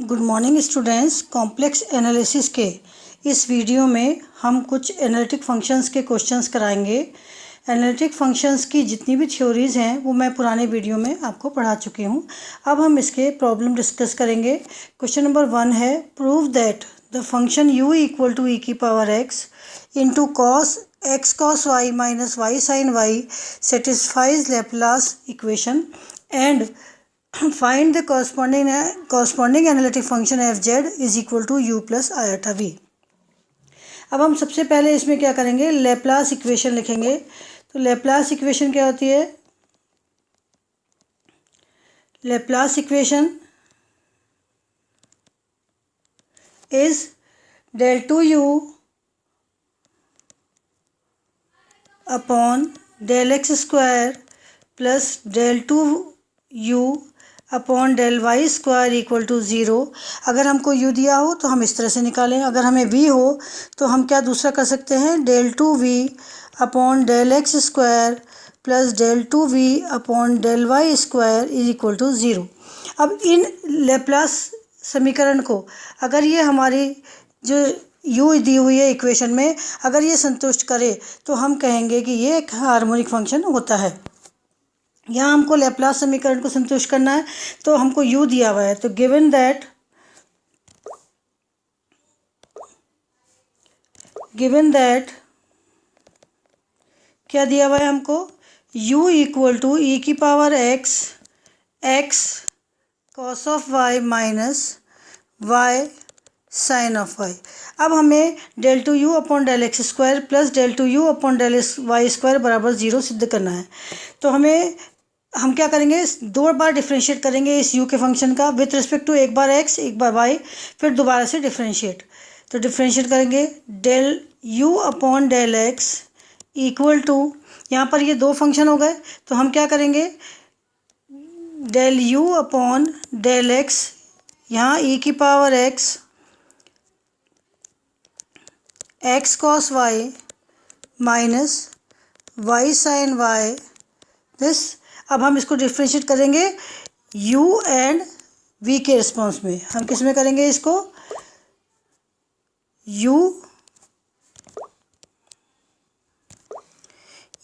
Good morning students. Complex analysis के इस video में हम कुछ एनालिटिक फंक्शंस के क्वेश्चंस कराएंगे। एनालिटिक फंक्शंस की जितनी भी थ्योरीज़ हैं वो मैं पुराने वीडियो में आपको पढ़ा चुकी हूँ। अब हम इसके प्रॉब्लम डिस्कस करेंगे। क्वेश्चन नंबर 1 है, prove that the function u equal to e⁻x into cos x cos y minus y sin y satisfies Laplace equation and find the corresponding analytic function fz is equal to u plus iota v। अब हम सबसे पहले इसमें क्या करेंगे, Laplace equation लिखेंगे। तो Laplace equation क्या होती है? Laplace equation is del 2u upon del x square plus del 2u upon del y square equal to 0। अगर हमको u दिया हो तो हम इस तरह से निकालें, अगर हमें v हो तो हम क्या दूसरा कर सकते हैं, del 2v upon del x square plus del 2v upon del y square is equal to 0। अब इन लेप्लास समीकरण को अगर ये हमारी जो u दी हुई है इक्वेशन में अगर ये संतुष्ट करे तो हम कहेंगे कि ये एक हार्मोनिक फंक्शन होता है। यहाँ हमको लेप्लास समीकरण को संतुष्ट करना है तो हमको u दिया हुआ है, तो गिवन दैट क्या दिया हुआ है हमको, u equal to e⁻x x cos of y minus y sine of y। अब हमें del 2u upon del x square plus del 2u upon del y square बराबर 0 सिद्ध करना है। तो हम क्या करेंगे, दो बार डिफ्रेंशिएट करेंगे इस u के फंक्शन का विथ रिस्पेक्ट टू, एक बार x एक बार y, फिर दोबारा से डिफ्रेंशिएट। तो डिफ्रेंशिएट करेंगे del u upon del x equal to, यहाँ पर ये दो फंक्शन हो गए तो हम क्या करेंगे, del u upon del x, यहाँ e⁻x x cos y minus y sin y this. अब हम इसको डिफ्रेंशिएट करेंगे u एंड v के रिस्पॉन्स में। हम किस में करेंगे इसको, u,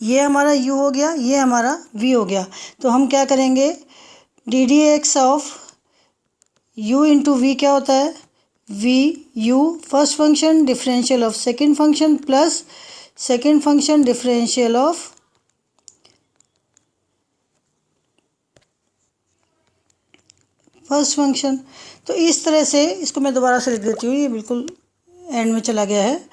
ये हमारा u हो गया, ये हमारा v हो गया। तो हम क्या करेंगे, ddx of u into v क्या होता है, v u first function differential of second function plus second function differential of first function. तो इस तरह से इसको मैं दोबारा से लिख देती हूँ, ये बिल्कुल एंड में चला गया है।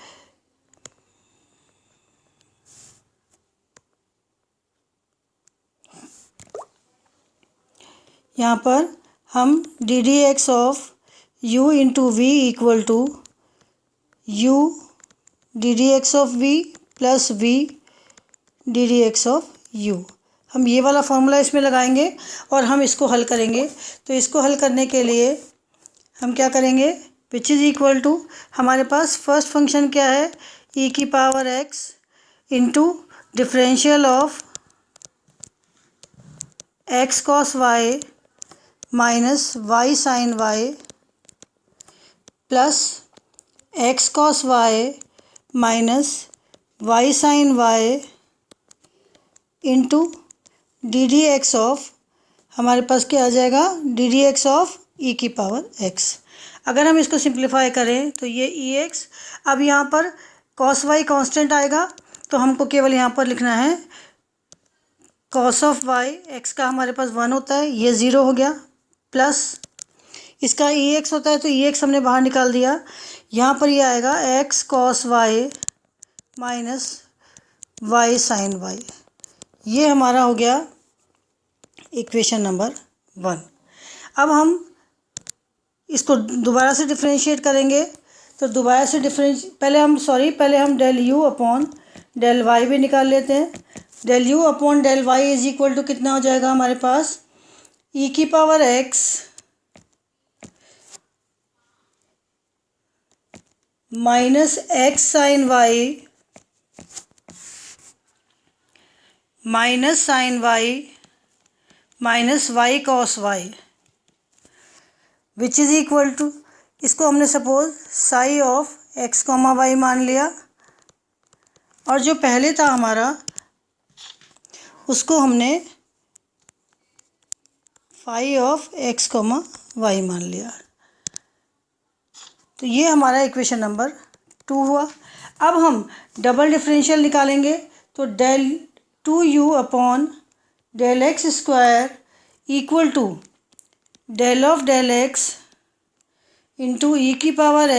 यहाँ पर हम ddx of u into v equal to u ddx of v plus v ddx of u, हम ये वाला फॉर्मूला इसमें लगाएंगे और हम इसको हल करेंगे। तो इसको हल करने के लिए हम क्या करेंगे, विच इज़ इक्वल टू, हमारे पास फर्स्ट फंक्शन क्या है, e⁻x into differential of x cos y minus y sin y plus x cos y minus y sin y into ddx of, हमारे पास क्या आ जाएगा, ddx ऑफ e⁻x। अगर हम इसको सिंप्लीफाई करें तो ये ex, अब यहाँ पर cos y कांस्टेंट आएगा तो हमको केवल यहाँ पर लिखना है cos ऑफ y, x का हमारे पास 1 होता है, ये 0 हो गया, प्लस इसका ex होता है तो ex हमने बाहर निकाल दिया। यहाँ पर ये आएगा x cos y minus y sin y। ये हमारा हो गया इक्वेशन नंबर 1। अब हम इसको दोबारा से डिफरेंशिएट करेंगे। तो दोबारा से पहले हम del u upon del y भी निकाल लेते हैं। del u upon del y is equal to कितना हो जाएगा हमारे पास, e⁻x minus x sin y minus sin y minus y cos y which is equal to, इसको हमने suppose psi of x comma y मान लिया, और जो पहले था हमारा उसको हमने phi of x comma y मान लिया। तो ये हमारा इक्वेशन नंबर 2 हुआ। अब हम डबल डिफरेंशियल निकालेंगे, तो del 2u upon del x square equal to del of del x into e की power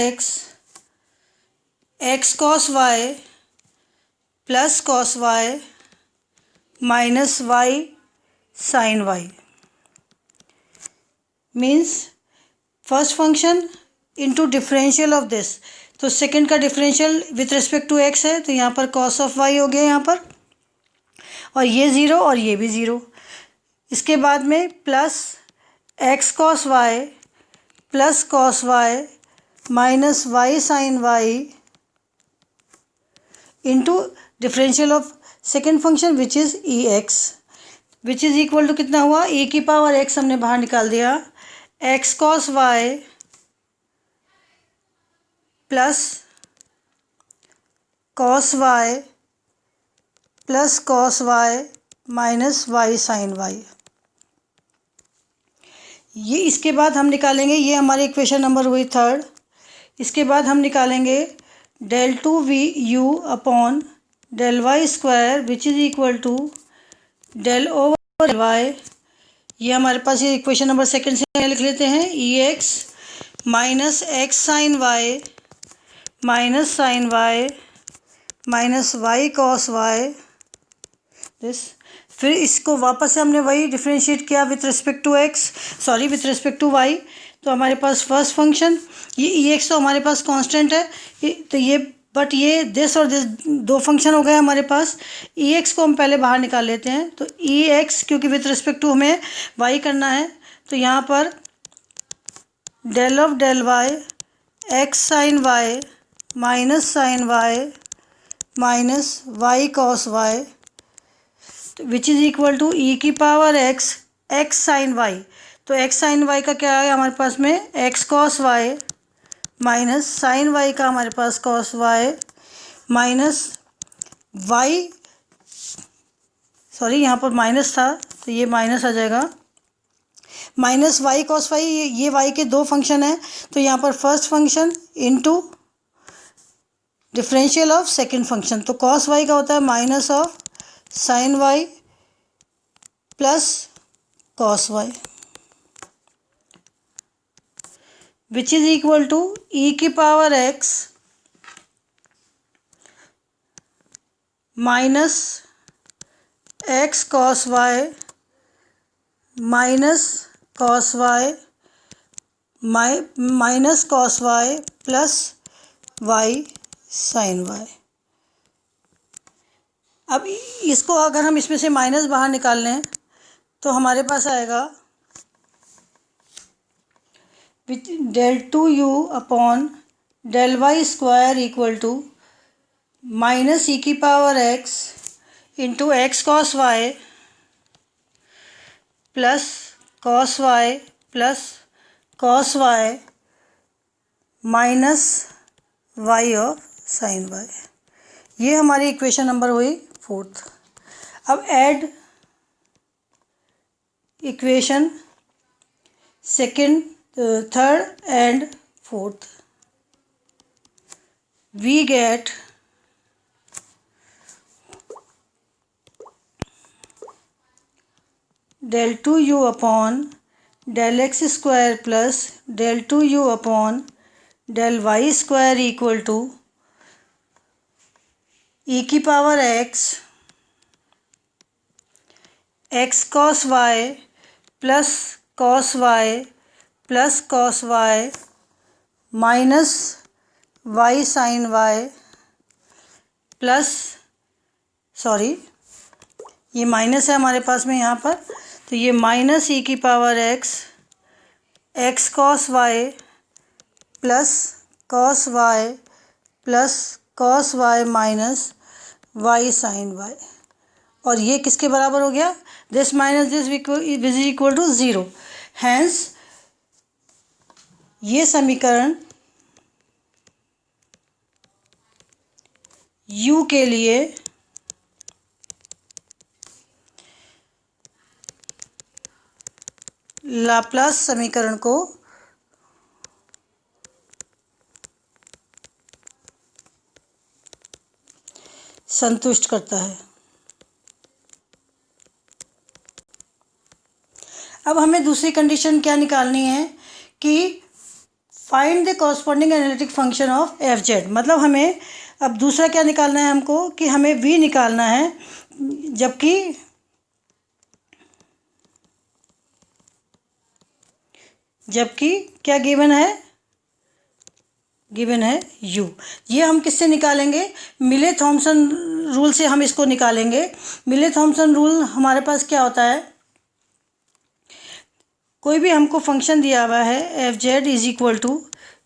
x cos y plus cos y minus y sine y, means first function into differential of this. तो second का differential with respect to x है, तो यहाँ पर cos of Y हो गया यहाँ पर, और ये ज़ीरो और ये भी ज़ीरो। इसके बाद में plus x cos y plus cos y minus y sine y into differential of second function which is e x, which is equal to कितना हुआ, ई की पावर एक्स हमने बाहर निकाल दिया, x cos y plus cos y plus cos y minus y sine y. ये इसके बाद हम निकालेंगे, ये हमारी इक्वेशन नंबर हुई 3rd। इसके बाद हम निकालेंगे del 2v u upon del y square which is equal to del over del y. ये हमारे पास ये इक्वेशन नंबर 2 से लिख लेते हैं, e x minus x sine y minus sine y minus y cos y this. फिर इसको वापस से हमने वही डिफ्रेंशिएट किया with respect to x, sorry with respect to y. तो हमारे पास फर्स्ट फंक्शन ये ई एक्स तो हमारे पास कांस्टेंट है, तो ये बट ये दिस और दिस दो फंक्शन हो गए हमारे पास। ई एक्स को हम पहले बाहर निकाल लेते हैं, तो ई एक्स क्योंकि विथ रिस्पेक्ट टू हमें वाई करना है, तो यहाँ पर del of del y x sine y minus sine y minus y cos y which is equal to e की power x x sine y. तो एक्स साइन वाई का क्या है हमारे पास में, x cos y minus sine y का हमारे पास cos y minus y, sorry यहाँ पर माइनस था तो ये माइनस आ जाएगा, माइनस वाई कॉस वाई। ये वाई के दो फंक्शन हैं, तो यहाँ पर first function into differential of second function, तो कॉस वाई का होता है minus of sine y plus cos y which is equal to e की power x minus x cos y minus cos y minus cos y plus y sine y. अब इसको अगर हम इसमें से माइनस बाहर निकाल लें तो हमारे पास आएगा which del 2u upon del y square equal to minus e की power x into x cos y plus cos y plus cos y minus y of sine y. ये हमारी इक्वेशन नंबर हुई 4th। अब add equation 2nd, 3rd and 4th, we get del 2u upon del x square plus del 2u upon del y square equal to e की power x cos y plus cos y plus cos y minus y sin y plus, sorry ये minus है हमारे पास में यहाँ पर, तो ये माइनस ई की power x cos y plus cos y plus cos y minus y sin y, और ये किसके बराबर हो गया, this minus this is equal to 0। Hence ये समीकरण u के लिए लाप्लास समीकरण को संतुष्ट करता है। अब हमें दूसरी कंडीशन क्या निकालनी है कि find the corresponding analytic function of F Z. मतलब हमें अब दूसरा क्या निकालना है हमको कि हमें v निकालना है, जबकि क्या गिवन है u। ये हम किससे निकालेंगे? मिले थॉमसन रूल से हम इसको निकालेंगे। मिले थॉमसन रूल हमारे पास क्या होता है, कोई भी हमको फंक्शन दिया हुआ है f z is equal to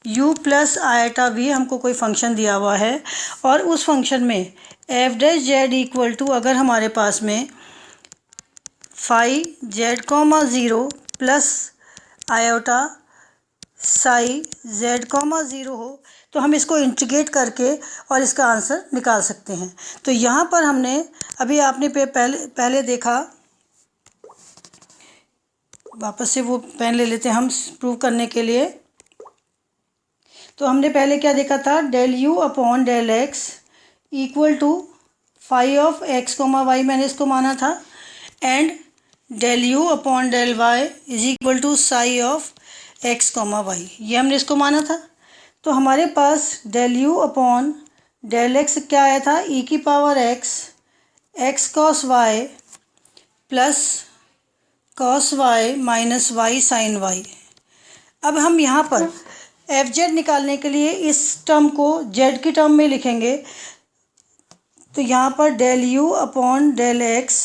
u plus iota v, हमको कोई फंक्शन दिया हुआ है और उस फंक्शन में f dash z equal to अगर हमारे पास में phi z comma zero plus iota psi z comma zero हो तो हम इसको इंटीग्रेट करके और इसका आंसर निकाल सकते हैं। तो यहाँ पर हमने अभी आपने पहले देखा, वापस से वो पेन ले लेते हैं हम प्रूव करने के लिए। तो हमने पहले क्या देखा था, del u upon del x equal to phi of x comma y, मैंने इसको माना था, and del u upon del y is equal to psi of x comma y, ये हमने इसको माना था। तो हमारे पास del u upon del x क्या आया था, ई की power x cos y plus cos y minus y sine y. अब हम यहाँ पर एफ जेड निकालने के लिए इस टर्म को जेड की टर्म में लिखेंगे। तो यहाँ पर del u upon del x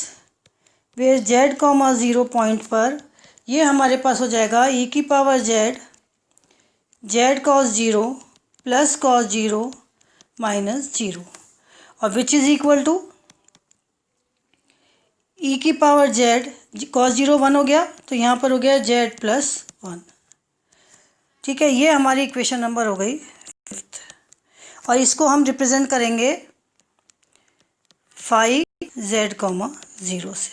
वे जेड कॉमा ज़ीरो पॉइंट पर ये हमारे पास हो जाएगा ई की power z cos zero plus cos zero minus zero, और which is equal to e की power z cos zero one हो गया, तो यहाँ पर हो गया जेड प्लस वन। ठीक है, ये हमारी इक्वेशन नंबर हो गई फिफ्थ, और इसको हम रिप्रेजेंट करेंगे फाई जेड कॉमा ज़ीरो से।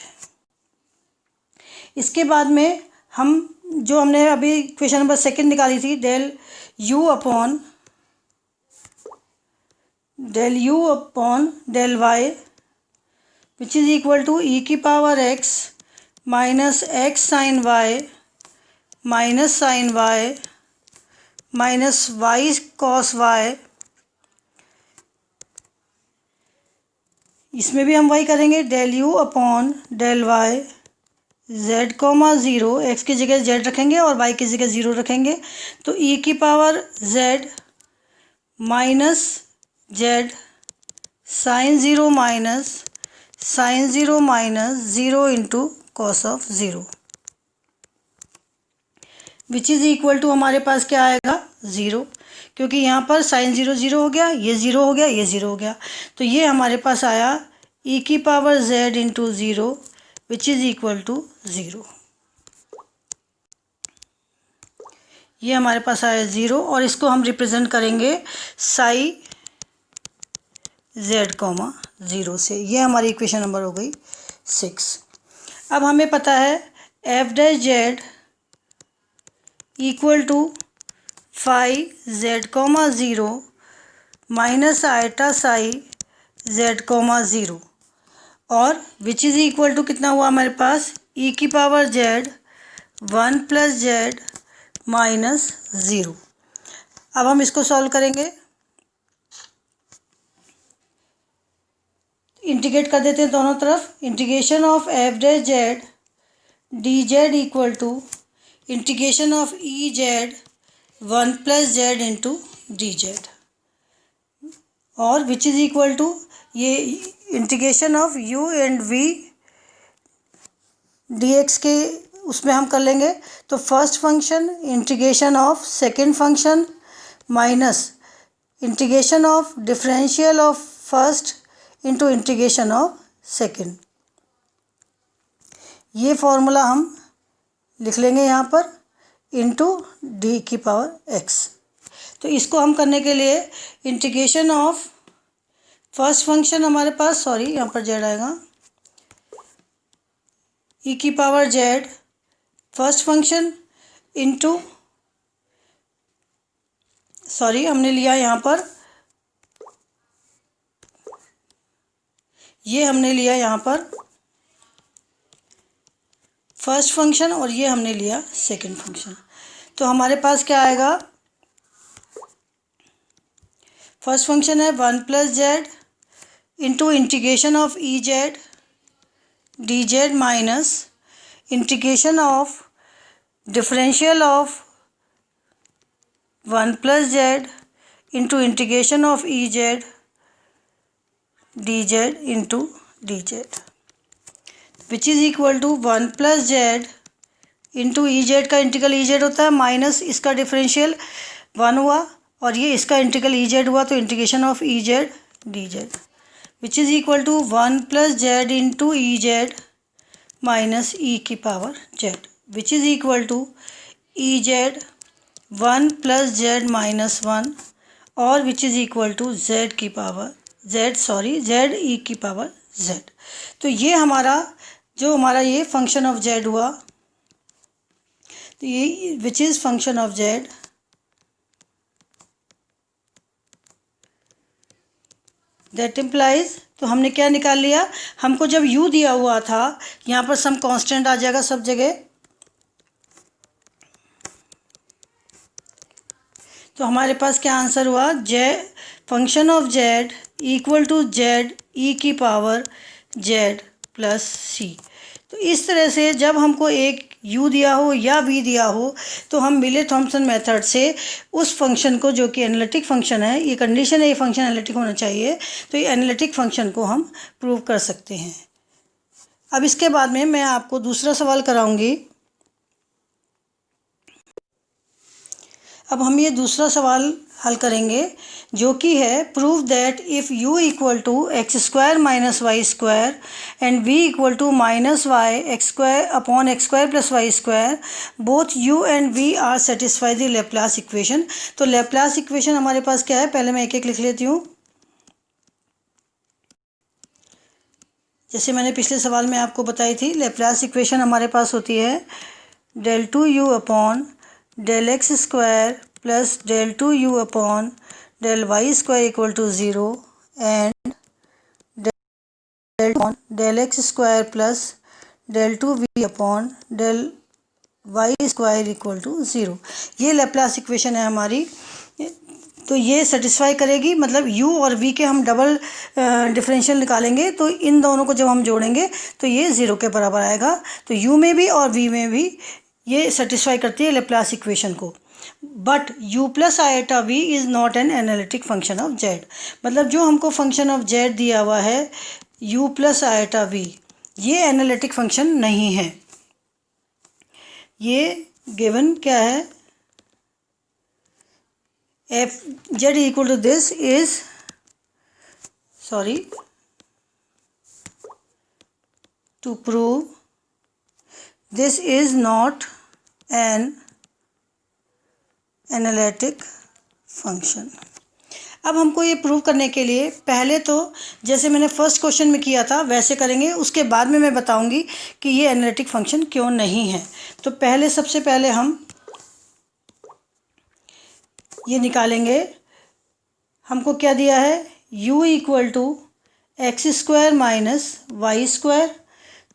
इसके बाद में हम जो हमने अभी इक्वेशन नंबर सेकंड निकाली थी, del u upon del y which is equal to e की power x minus x sine y minus sine y minus y cos y, इसमें भी हम वाई करेंगे, del u upon del y z comma zero, x की जगह Z रखेंगे और Y की जगह ज़ीरो रखेंगे, तो ई की power z minus z sine zero minus zero into cos of zero which is equal to हमारे पास क्या आएगा, ज़ीरो, क्योंकि यहाँ पर साइन ज़ीरो ज़ीरो हो गया, ये ज़ीरो हो गया, ये ज़ीरो हो गया, तो ये हमारे पास आया ई की power z into zero which is equal to zero. ये हमारे पास आया ज़ीरो, और इसको हम रिप्रेजेंट करेंगे साई जेड कॉमा ज़ीरो से। ये हमारी इक्वेशन नंबर हो गई 6। अब हमें पता है f dash z equal to phi z comma zero minus iota psi z comma zero, और विच इज़ इक्वल टू कितना हुआ हमारे पास, ई की power Z one plus z minus zero. अब हम इसको सॉल्व करेंगे, इंटीग्रेट कर देते हैं दोनों तरफ। Integration of f dash z d z equal to integration of e z one plus z into d z, और विच इज़ इक्वल टू ये integration of u and v d x के उसमें हम कर लेंगे। तो first function integration of second function minus integration of differential of first into integration of second. ये formula हम लिख लेंगे यहाँ पर, इंटू डी की पावर एक्स। तो इसको हम करने के लिए इंटीग्रेशन ऑफ फर्स्ट फंक्शन हमारे पास, सॉरी यहाँ पर जेड आएगा, ई की power Z first function into, sorry हमने लिया यहाँ पर, ये हमने लिया यहाँ पर फर्स्ट फंक्शन और ये हमने लिया सेकंड फंक्शन। तो हमारे पास क्या आएगा, फर्स्ट फंक्शन है 1 plus z into integration of e z d z minus integration of differential of 1 plus z into integration of e z d z into d z which is equal to 1 plus z into e z का integral e z होता है minus इसका differential 1 हुआ और ये इसका integral e z हुआ, तो integration of e z d z which is equal to 1 plus z into e z minus e की power z which is equal to e z 1 plus z minus 1 और which is equal to z की power z e की power Z. तो ये हमारा ये function of Z हुआ, तो ये which is function of Z that implies, तो हमने क्या निकाल लिया, हमको जब u दिया हुआ था यहाँ पर सम कांस्टेंट आ जाएगा सब जगह, तो हमारे पास क्या आंसर हुआ, function of z equal to z e की पावर जेड प्लस सी। तो इस तरह से जब हमको एक u दिया हो या v दिया हो तो हम मिले थॉम्पसन मेथड से उस फंक्शन को, जो कि एनालिटिक फंक्शन है, ये कंडीशन है ये फंक्शन एनालिटिक होना चाहिए, तो ये एनालिटिक फंक्शन को हम प्रूव कर सकते हैं। अब इसके बाद में मैं आपको दूसरा सवाल कराऊंगी। अब हम ये दूसरा सवाल हल करेंगे जो कि है prove that if u equal to x square minus y square and v equal to minus y x square upon x square plus y square both u and v are satisfy the Laplace equation. तो Laplace equation हमारे पास क्या है, पहले मैं एक एक लिख लेती हूँ। जैसे मैंने पिछले सवाल में आपको बताई थी, लैप्लास इक्वेशन हमारे पास होती है del 2u upon del x square plus del 2u upon del y square equal to 0 and del x square plus del 2v upon del y square equal to 0। ये लैप्लास इक्वेशन है हमारी। तो ये satisfy करेगी, मतलब u और v के हम डबल डिफरेंशियल निकालेंगे तो इन दोनों को जब हम जोड़ेंगे तो ये 0 के बराबर आएगा। तो u में भी और v में भी ये सेटिस्फाई करती है लैप्लास इक्वेशन को। But u plus iota v is not an analytic function of z। मतलब जो हमको फंक्शन ऑफ z दिया हुआ है u प्लस आइटा v, ये एनालिटिक फंक्शन नहीं है। ये गिवन क्या है, f z equal to this is, sorry, to prove this is not an analytic function. अब हमको ये प्रूव करने के लिए पहले तो जैसे मैंने फर्स्ट क्वेश्चन में किया था वैसे करेंगे, उसके बाद में मैं बताऊंगी कि ये एनालिटिक फंक्शन क्यों नहीं है। तो सबसे पहले हम ये निकालेंगे। हमको क्या दिया है, u equal to x square minus y square,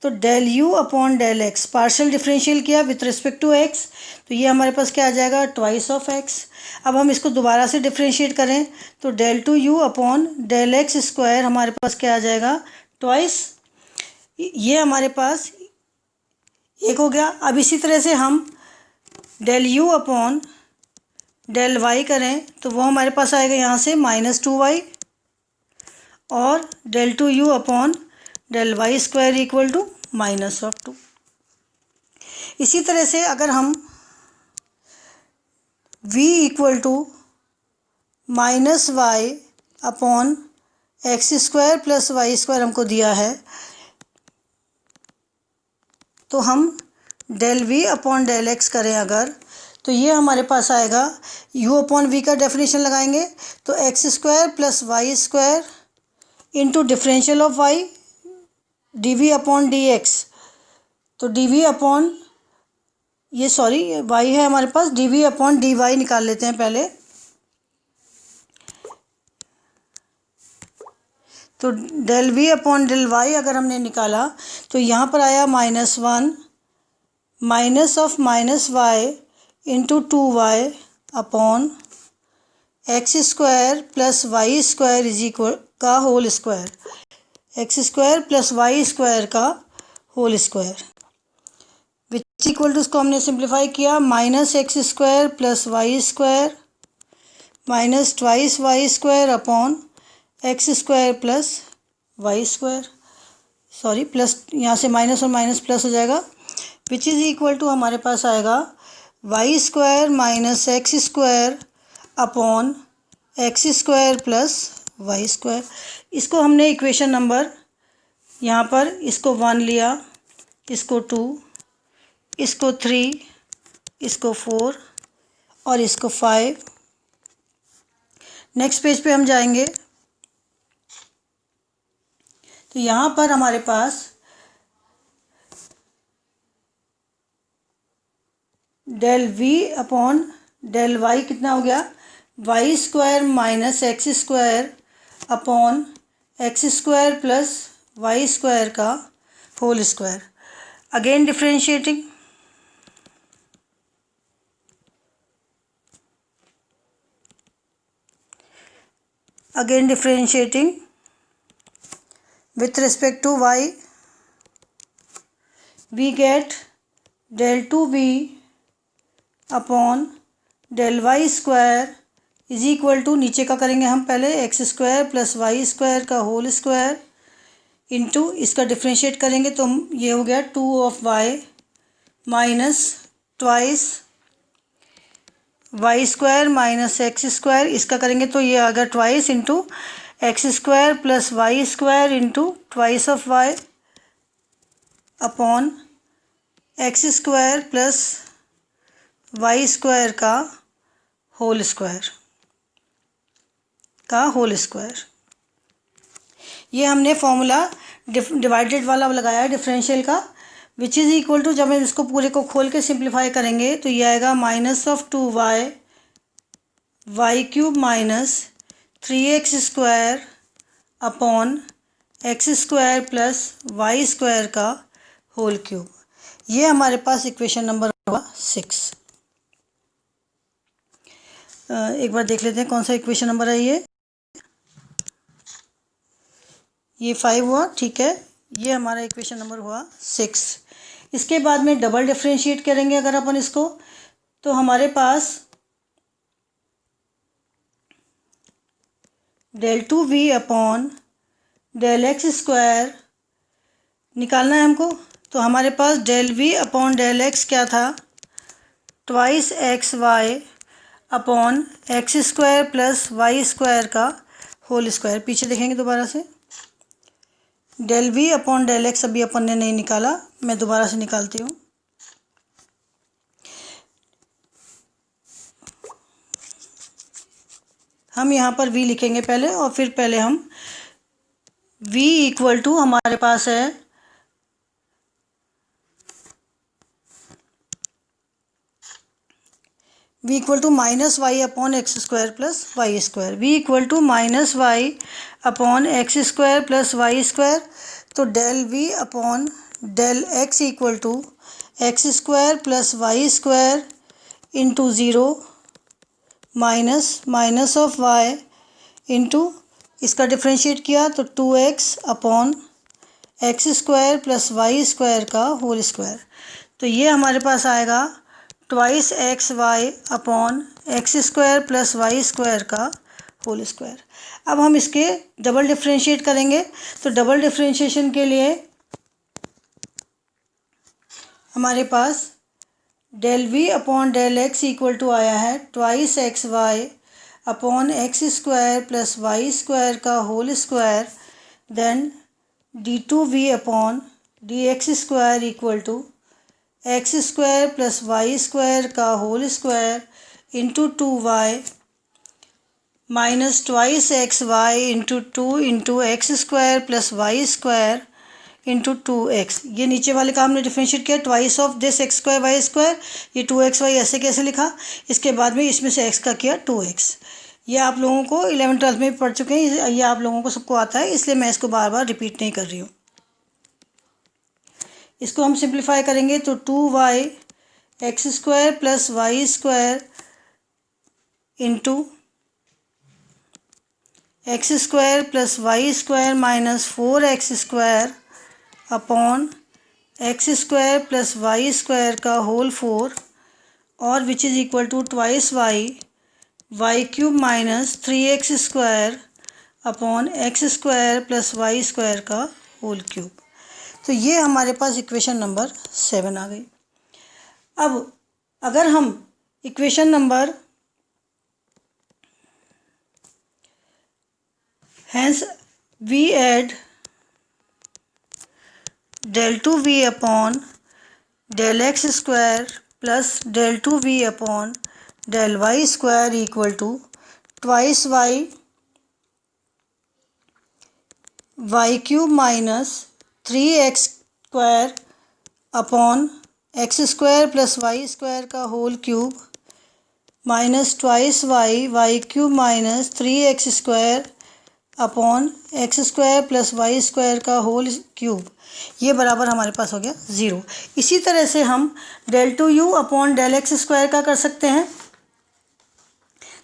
तो del u upon del x partial differential किया विथ रिस्पेक्ट टू x, तो ये हमारे पास क्या आ जाएगा, ट्वाइस ऑफ x। अब हम इसको दोबारा से डिफरेंशिएट करें तो del 2u upon del x square हमारे पास क्या आ जाएगा, ट्वाइस। ये हमारे पास एक हो गया। अब इसी तरह से हम del u upon del y करें तो वो हमारे पास आएगा यहाँ से -2y, और del 2u upon del y square equal to -2। इसी तरह से अगर हम v equal to -y upon x square plus y square हमको दिया है, तो हम del v upon del x करें अगर, तो ये हमारे पास आएगा u अपॉन v का डेफिनेशन लगाएंगे तो x square plus y square into differential of y dv upon dx। तो dv अपॉन ये सॉरी y है हमारे पास, dv अपॉन dy निकाल लेते हैं पहले। तो del v upon del y अगर हमने निकाला तो यहाँ पर आया -1 minus of minus y into 2y upon x square plus y square is equal का whole square, x square plus y square का whole square which equal to, उसको हमने सिंप्लीफाई किया, minus x square plus y square minus twice y square upon x square plus y square, sorry plus यहाँ से minus और minus plus हो जाएगा, विच is equal to हमारे पास आएगा y square minus x square upon x square plus y square. इसको हमने इक्वेशन नंबर यहाँ पर इसको 1 लिया, इसको 2, इसको 3, इसको 4 और इसको 5। नेक्स्ट पेज पे हम जाएंगे तो यहाँ पर हमारे पास del v upon del y कितना हो गया, y square minus x square upon x square plus y square का whole square. Again differentiating, again differentiating with respect to y, we get del 2v upon del y square is equal to, नीचे का करेंगे हम पहले, x square plus y square का whole square into इसका differentiate करेंगे तो ये हो गया 2 of y minus twice y square minus x square, इसका करेंगे तो ये आ गया twice into x square plus y square into twice of y upon x square plus y square का होल स्क्वायर ये हमने फॉर्मूला डिवाइडेड वाला लगाया है डिफरेंशियल का, विच इज़ इक्वल टू, जब हम इसको पूरे को खोल के सिंप्लीफाई करेंगे तो ये आएगा minus of 2y y cube minus 3x square upon x square plus y square का होल क्यूब। ये हमारे पास इक्वेशन नंबर हुआ 6। एक बार देख लेते हैं कौन सा इक्वेशन नंबर है ये 5 हुआ, ठीक है। ये हमारा इक्वेशन नंबर हुआ 6। इसके बाद में डबल डिफरेंशिएट करेंगे अगर अपन इसको तो हमारे पास del 2v upon del x square निकालना है हमको, तो हमारे पास del v upon del x क्या था, twice x y upon x square plus y square का होल स्क्वायर। पीछे देखेंगे दोबारा से, del v upon del x अभी अपन ने नहीं निकाला, मैं दोबारा से निकालती हूँ। हम यहाँ पर v लिखेंगे पहले और फिर पहले हम v इक्वल टू हमारे पास है v equal to minus y upon x square plus y square, v equal to minus y upon x square plus y square. तो del v upon del x equal to x square plus y square into 0 minus minus of y into इसका differentiate किया तो 2x upon x square plus y square का whole square. तो ये हमारे पास आएगा twice x y upon x square plus y square का होल स्क्वायर। अब हम इसके डबल डिफ्रेंशिएट करेंगे, तो डबल डिफ्रेंशिएशन के लिए हमारे पास del v upon del x equal to आया है twice x y upon x square plus y square का whole square, then d2v upon d x square equal to x square plus y square का whole square into 2y minus twice x y into 2 into x square plus y square into 2x। ये नीचे वाले का हमने differentiate किया, twice of this x square Y square, ये 2xy ऐसे कैसे लिखा। इसके बाद में इसमें से x का किया 2x। ये आप लोगों को 11th-12th में पढ़ चुके हैं, ये आप लोगों को सबको आता है, इसलिए मैं इसको बार बार रिपीट नहीं कर रही हूँ। इसको हम सिंप्लीफाई करेंगे तो 2y x square plus y square into x square plus y square minus 4x square upon x square plus y square का होल 4 और which is equal to twice y cube minus 3x square upon x square plus y square का whole cube. तो ये हमारे पास equation number 7 आ गई। अब अगर हम equation number hence we add del 2v upon del x square plus del 2v upon del y square equal to twice y cube minus 3x square upon x square plus y square का whole cube minus twice y cube minus 3x square upon x square plus y square का whole cube, ये बराबर हमारे पास हो गया 0। इसी तरह से हम del 2u upon del x square का कर सकते हैं।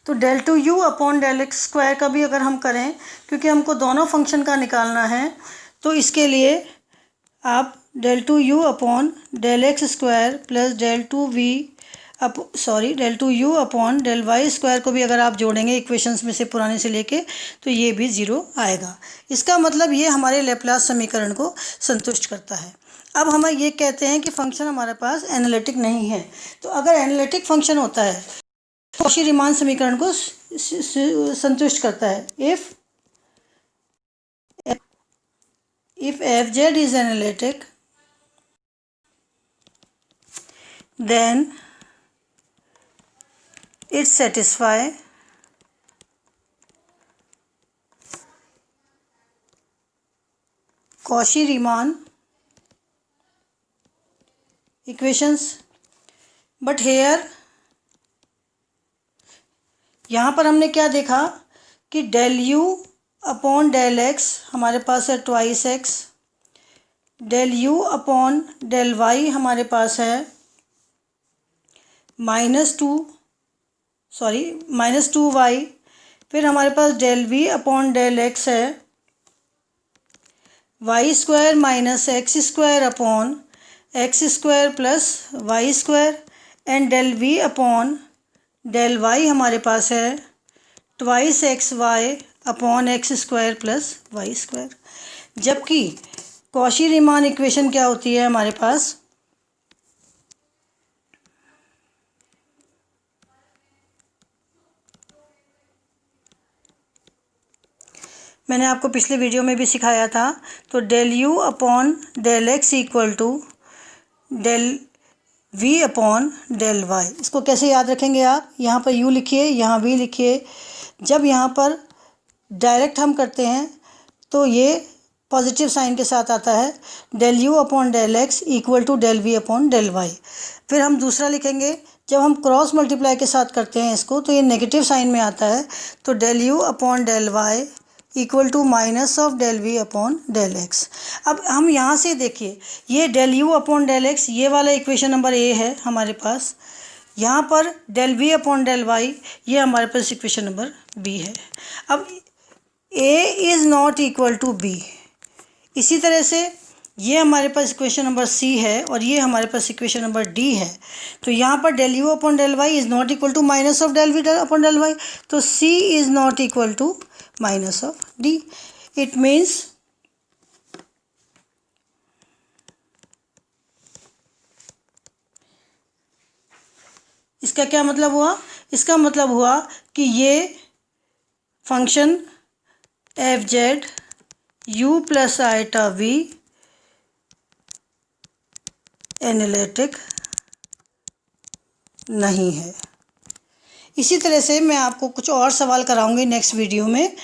तो del 2u upon del x square का भी अगर हम करें, क्योंकि हमको दोनों फंक्शन का निकालना है, तो इसके लिए आप del 2u upon del x square plus del 2u upon del y square को भी अगर आप जोड़ेंगे इक्वेशंस में से पुराने से लेके, तो ये भी 0 आएगा। इसका मतलब ये हमारे लैप्लास समीकरण को संतुष्ट करता है। अब हम ये कहते हैं कि फंक्शन हमारे पास एनालिटिक नहीं है। तो अगर एनालिटिक फंक्शन होता है तो कॉची रीमान समीकरण को संतुष्ट करता है। If fz is analytic then it satisfy Cauchy-Riemann equations, but here यहाँ पर हमने क्या देखा कि del u upon del x हमारे पास है twice x, del u upon del y हमारे पास है माइनस 2y, फिर हमारे पास del v upon del x है y square minus x square upon x square plus y square, and del v upon del y हमारे पास है twice x y upon x square plus y square. जबकि Cauchy Riemann equation क्या होती है हमारे पास, मैंने आपको पिछले वीडियो में भी सिखाया था। तो del u upon del x equal to del v upon del y। इसको कैसे याद रखेंगे आप, यहाँ पर u लिखिए, यहाँ v लिखिए। जब यहाँ पर डायरेक्ट हम करते हैं तो ये पॉजिटिव साइन के साथ आता है, del u upon del x equal to del v upon del y। फिर हम दूसरा लिखेंगे, जब हम क्रॉस मल्टीप्लाई के साथ करते हैं इसको तो ये नेगेटिव साइन में आता है, तो del u upon del y equal to minus of del v upon del x। अब हम यहाँ से देखिए, ये del u upon del x ये वाला इक्वेशन नंबर ए है हमारे पास, यहाँ पर del v upon del y ये हमारे पास इक्वेशन नंबर बी है। अब a is not equal to b, इसी तरह से ये हमारे पास इक्वेशन नंबर सी है और ये हमारे पास इक्वेशन नंबर डी है। तो यहाँ पर del u upon del y is not equal to minus of del v upon del y, तो c is not equal to minus of d। It means इसका क्या मतलब हुआ, इसका मतलब हुआ कि ये function f z u plus iota v analytic नहीं है। इसी तरह से मैं आपको कुछ और सवाल कराऊंगी नेक्स्ट वीडियो में।